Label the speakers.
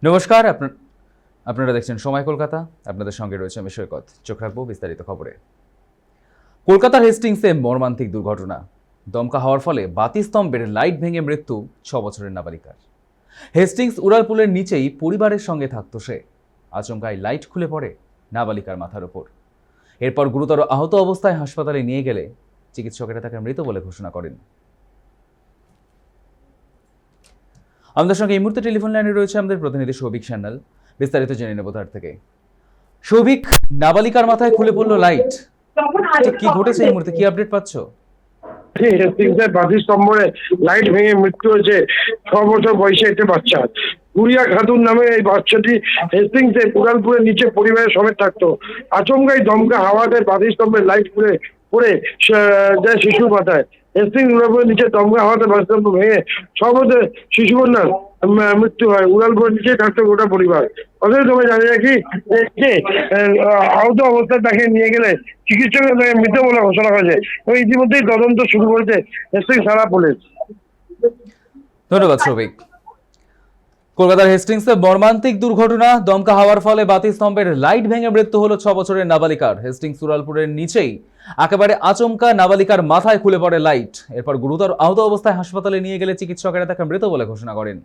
Speaker 1: নমস্কার, আপনারা দেখছেন সময় কলকাতা। আপনাদের সঙ্গে রয়েছে আমি সৈকত। চোখ রাখবো বিস্তারিত খবরে। কলকাতার হেস্টিংসে মর্মান্তিক দুর্ঘটনা। দমকা হওয়ার ফলে বাতিস্তম্ভের লাইট ভেঙে মৃত্যু 6 বছরের নাবালিকার। হেস্টিংস উড়ালপুলের নিচেই পরিবারের সঙ্গে থাকতো সে। আচমকায় লাইট খুলে পড়ে নাবালিকার মাথার ওপর। এরপর গুরুতর আহত অবস্থায় হাসপাতালে নিয়ে গেলে চিকিৎসকেরা তাকে মৃত বলে ঘোষণা করেন। আমাদের সঙ্গে এই মুহূর্তে টেলিফোন লাইনে রয়েছে আমাদের প্রতিনিধি সৌভিক সান্যাল। বিস্তারিত জেনে নেব তার থেকে। সৌভিক, নাবালিকার মাথায় খুলে পড়লো লাইট, ঠিক কি ঘটেছে এই মুহূর্তে, কি আপডেট পাচ্ছ?
Speaker 2: বাতিস্তম্ভে লাইট ভেঙে মৃত্যু হয়েছে 6 বছর বয়সে একটি বাচ্চা। গুড়িয়া খাতুন নামে এই বাচ্চাটি হেস্টিংসে উড়ালপুরের নিচে পরিবারের সমেত থাকতো। আচমকাই দমকা হাওয়াতে বাতিস্তম্ভে লাইট খুলে পড়ে যায় শিশুর মাথায়। হেস্টিংস উড়ালপুরের নিচে দমকা হাওয়াতে বাতিস্তম্ভ ভেঙে 6 বছর শিশুকন্যার মৃত্যু হয়। উড়ালপুরের নিচে থাকতো গোটা পরিবার। অথচ তোমরা জানি রাখি যে আহত অবস্থায় তাকে নিয়ে গেলে চিকিৎসকের তাকে মৃত বলে ঘোষণা করেছে এবং ইতিমধ্যেই তদন্ত শুরু করেছে হেস্টিংস থানা পুলিশ।
Speaker 1: ধন্যবাদ সৌভিক। কলকাতার হেস্টিংসে মর্মান্তিক দুর্ঘটনা। দমকা হাওয়ার ফলে বাতিস্তম্ভের লাইট ভেঙে মৃত্যু হলো 6 বছরের নাবালিকার। হেস্টিংস উড়ালপুরের নিচেই একেবারে আচমকা নাবালিকার মাথায় খুলে পড়ে লাইট। এরপর গুরুতর আহত অবস্থায় হাসপাতালে নিয়ে গেলে চিকিৎসকেরা তাকে মৃত বলে ঘোষণা করেন।